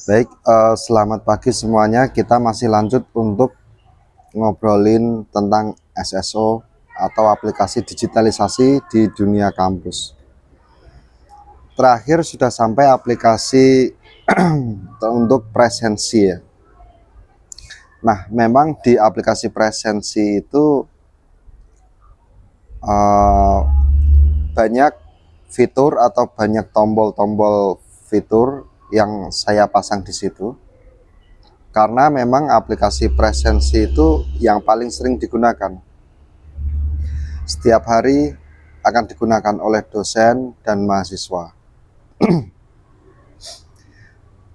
Baik, selamat pagi semuanya. Kita masih lanjut untuk ngobrolin tentang SSO atau aplikasi digitalisasi di dunia kampus. Terakhir sudah sampai aplikasi untuk presensi ya. Nah, memang di aplikasi presensi itu banyak fitur atau banyak tombol-tombol fitur yang saya pasang di situ. Karena memang aplikasi presensi itu yang paling sering digunakan. Setiap hari akan digunakan oleh dosen dan mahasiswa.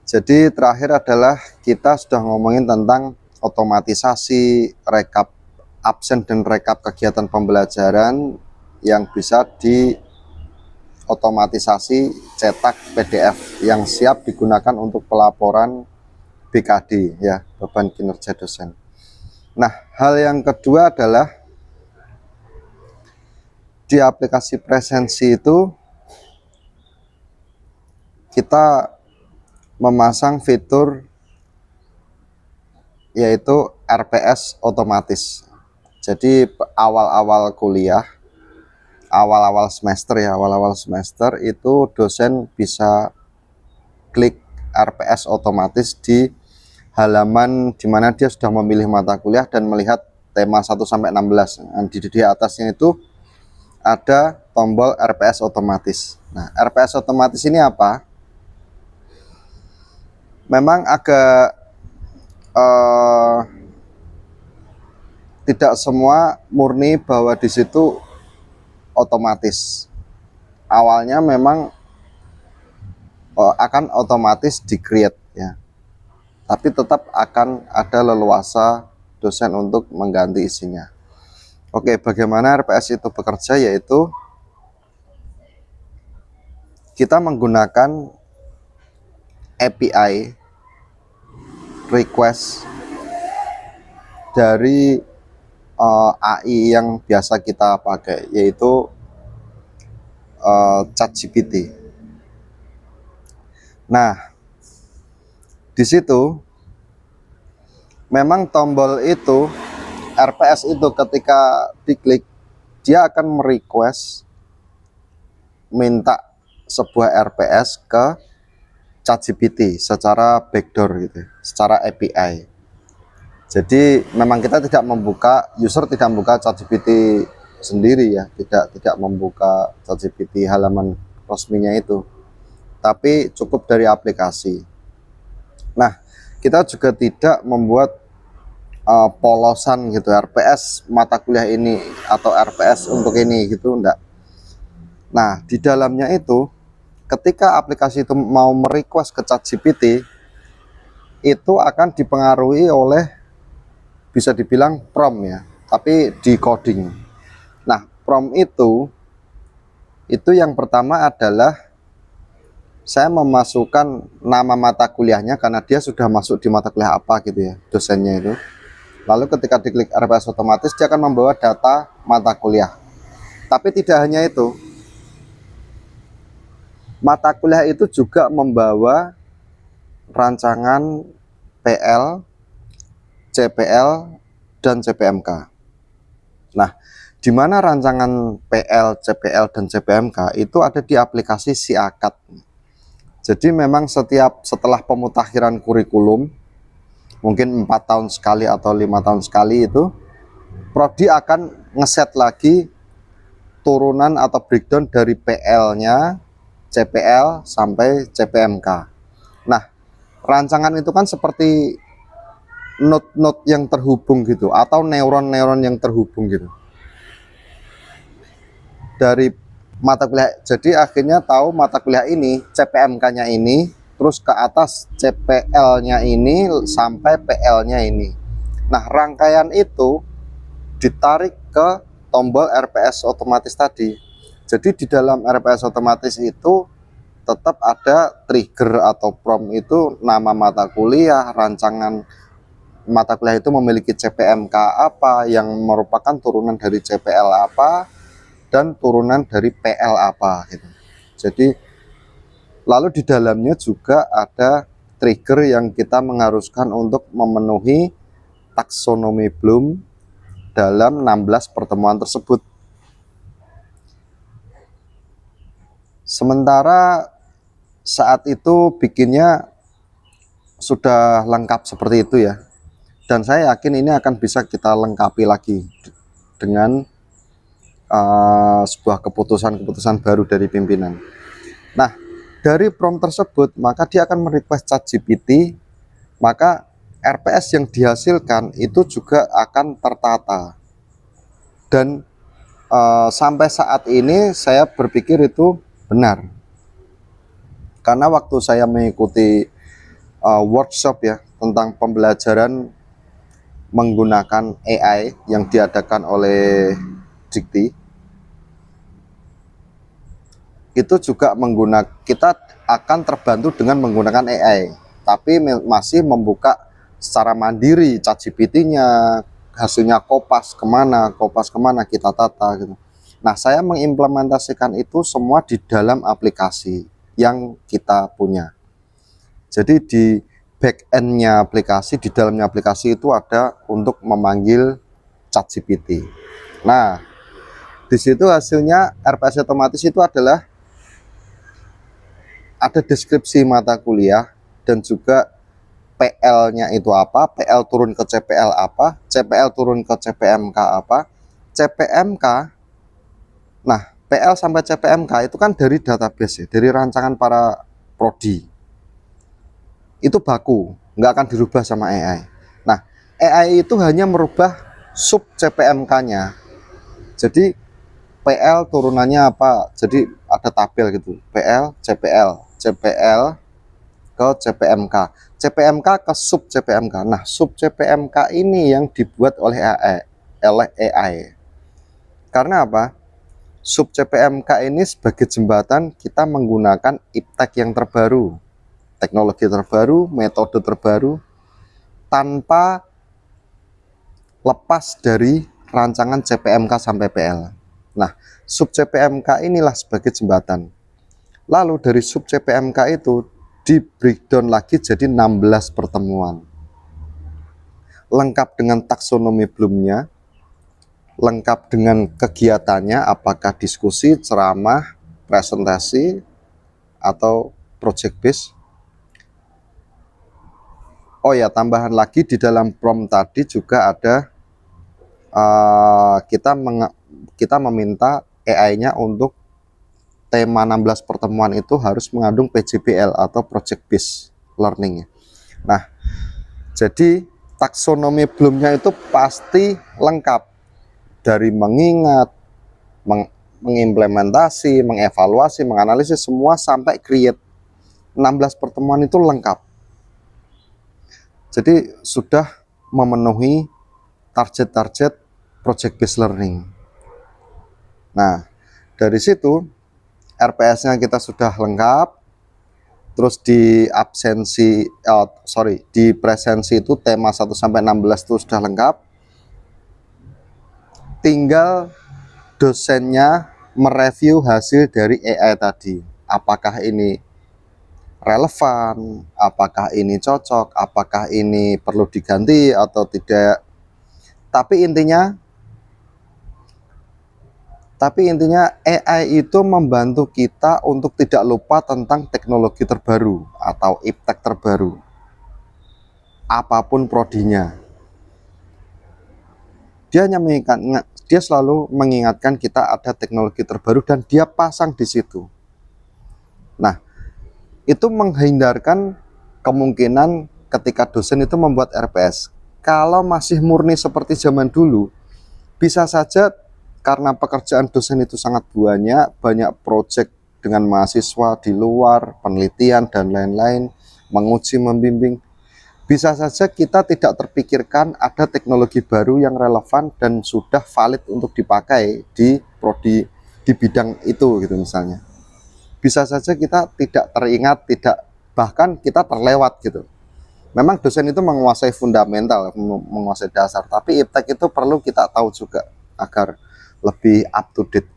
Jadi terakhir adalah kita sudah ngomongin tentang otomatisasi rekap absen dan rekap kegiatan pembelajaran yang bisa diotomatisasi cetak PDF yang siap digunakan untuk pelaporan BKD ya, beban kinerja dosen. Nah, hal yang kedua adalah di aplikasi presensi itu kita memasang fitur yaitu RPS otomatis. Jadi awal-awal kuliah, awal-awal semester itu dosen bisa klik RPS otomatis di halaman di mana dia sudah memilih mata kuliah dan melihat tema 1 sampai 16. Nah, di atasnya itu ada tombol RPS otomatis. Nah, RPS otomatis ini apa? Memang agak tidak semua murni bahwa di situ otomatis. Awalnya memang akan otomatis di-create ya. Tapi tetap akan ada leluasa dosen untuk mengganti isinya. Oke, bagaimana RPS itu bekerja, yaitu kita menggunakan API request dari AI yang biasa kita pakai, yaitu ChatGPT. Nah, di situ memang tombol itu RPS itu ketika diklik dia akan merequest minta sebuah RPS ke ChatGPT secara backdoor gitu, secara API. Jadi memang kita tidak membuka, user tidak membuka ChatGPT sendiri ya, tidak membuka ChatGPT halaman resminya itu, tapi cukup dari aplikasi. Nah, kita juga tidak membuat polosan gitu, RPS mata kuliah ini atau RPS untuk ini gitu, enggak. Nah, di dalamnya itu ketika aplikasi itu mau merequest ke ChatGPT, itu akan dipengaruhi oleh, bisa dibilang prompt ya, tapi di coding. Nah, prompt itu yang pertama adalah saya memasukkan nama mata kuliahnya karena dia sudah masuk di mata kuliah apa gitu ya, dosennya itu. Lalu ketika diklik RPS otomatis dia akan membawa data mata kuliah. Tapi tidak hanya itu, mata kuliah itu juga membawa rancangan PL, CPL, dan CPMK. Nah, di mana rancangan PL, CPL, dan CPMK itu ada di aplikasi SIAKAT. Jadi memang setelah pemutakhiran kurikulum, mungkin 4 tahun sekali atau 5 tahun sekali itu, Prodi akan ngeset lagi turunan atau breakdown dari PL-nya, CPL, sampai CPMK. Nah, rancangan itu kan seperti node-node yang terhubung gitu, atau neuron-neuron yang terhubung gitu dari mata kuliah. Jadi akhirnya tahu mata kuliah ini, CPMK-nya ini, terus ke atas CPL-nya ini sampai PL-nya ini. Nah, rangkaian itu ditarik ke tombol RPS otomatis tadi. Jadi di dalam RPS otomatis itu tetap ada trigger atau prompt, itu nama mata kuliah, rancangan mata kuliah itu memiliki CPMK apa yang merupakan turunan dari CPL apa dan turunan dari PL apa gitu. Jadi lalu di dalamnya juga ada trigger yang kita mengharuskan untuk memenuhi taksonomi Bloom dalam 16 pertemuan tersebut. Sementara saat itu bikinnya sudah lengkap seperti itu ya. Dan saya yakin ini akan bisa kita lengkapi lagi dengan sebuah keputusan-keputusan baru dari pimpinan. Nah, dari prompt tersebut, maka dia akan merequest ChatGPT, maka RPS yang dihasilkan itu juga akan tertata. Dan sampai saat ini saya berpikir itu benar. Karena waktu saya mengikuti workshop ya tentang pembelajaran menggunakan AI yang diadakan oleh Dikti, itu juga kita akan terbantu dengan menggunakan AI, tapi masih membuka secara mandiri ChatGPT-nya, hasilnya kopas kemana kita tata gitu. Nah, saya mengimplementasikan itu semua di dalam aplikasi yang kita punya. Jadi di back-end-nya aplikasi, di dalamnya aplikasi itu ada untuk memanggil ChatGPT. Nah, di situ hasilnya RPS otomatis itu adalah ada deskripsi mata kuliah dan juga PL-nya itu apa, PL turun ke CPL apa, CPL turun ke CPMK apa, CPMK. Nah, PL sampai CPMK itu kan dari database ya, dari rancangan para prodi. Itu baku, nggak akan dirubah sama AI. Nah, AI itu hanya merubah sub CPMK-nya. Jadi PL turunannya apa? Jadi ada tabel gitu. PL, CPL, CPL ke CPMK, CPMK ke sub CPMK. Nah, sub CPMK ini yang dibuat oleh AI. Karena apa? Sub CPMK ini sebagai jembatan kita menggunakan iptek yang terbaru, teknologi terbaru, metode terbaru, tanpa lepas dari rancangan CPMK sampai PL. Nah, sub CPMK inilah sebagai jembatan. Lalu dari sub CPMK itu di breakdown lagi jadi 16 pertemuan. Lengkap dengan taksonomi Bloom-nya, lengkap dengan kegiatannya, apakah diskusi, ceramah, presentasi, atau project base. Oh ya, tambahan lagi di dalam prompt tadi juga ada kita meminta AI-nya untuk tema 16 pertemuan itu harus mengandung PJBL atau project based learning. Nah, jadi taksonomi Bloom-nya itu pasti lengkap dari mengingat, mengimplementasi, mengevaluasi, menganalisis semua sampai create. 16 pertemuan itu lengkap. Jadi sudah memenuhi target-target project based learning. Nah, dari situ RPS-nya kita sudah lengkap. Terus di presensi itu tema 1 sampai 16 itu sudah lengkap. Tinggal dosennya mereview hasil dari AI tadi. Apakah ini relevan, apakah ini cocok, apakah ini perlu diganti atau tidak. Tapi intinya AI itu membantu kita untuk tidak lupa tentang teknologi terbaru atau iptek terbaru, apapun prodinya. Dia selalu mengingatkan kita ada teknologi terbaru dan dia pasang di situ. Nah, itu menghindarkan kemungkinan ketika dosen itu membuat RPS. Kalau masih murni seperti zaman dulu, bisa saja karena pekerjaan dosen itu sangat banyak proyek dengan mahasiswa di luar, penelitian dan lain-lain, menguji, membimbing. Bisa saja kita tidak terpikirkan ada teknologi baru yang relevan dan sudah valid untuk dipakai di prodi di bidang itu gitu misalnya. Bisa saja kita tidak teringat, bahkan kita terlewat gitu. Memang dosen itu menguasai fundamental, menguasai dasar, tapi iptek itu perlu kita tahu juga agar lebih up to date.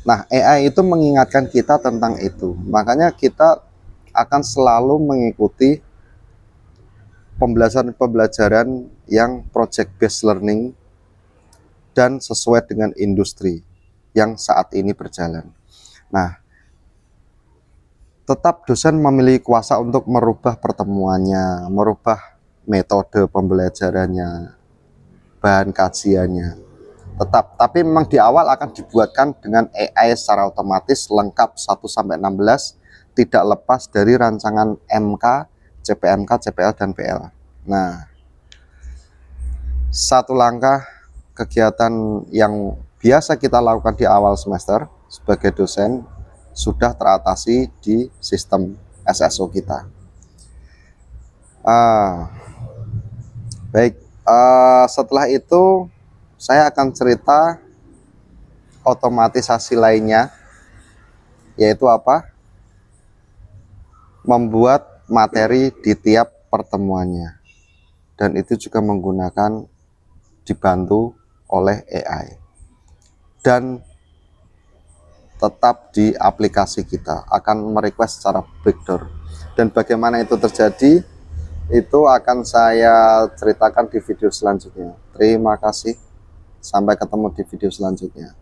Nah, AI itu mengingatkan kita tentang itu. Makanya kita akan selalu mengikuti pembelajaran yang project based learning dan sesuai dengan industri yang saat ini berjalan. Nah, tetap dosen memiliki kuasa untuk merubah pertemuannya, merubah metode pembelajarannya, bahan kajiannya. Tetap, tapi memang di awal akan dibuatkan dengan AI secara otomatis lengkap 1-16, tidak lepas dari rancangan MK, CPMK, CPL, dan PL. Nah, satu langkah kegiatan yang biasa kita lakukan di awal semester sebagai dosen sudah teratasi di sistem SSO kita. Baik, setelah itu saya akan cerita otomatisasi lainnya, yaitu apa? Membuat materi di tiap pertemuannya, dan itu juga menggunakan dibantu oleh AI dan tetap di aplikasi kita akan merequest secara backdoor. Dan bagaimana itu terjadi itu akan saya ceritakan di video selanjutnya. Terima kasih, sampai ketemu di video selanjutnya.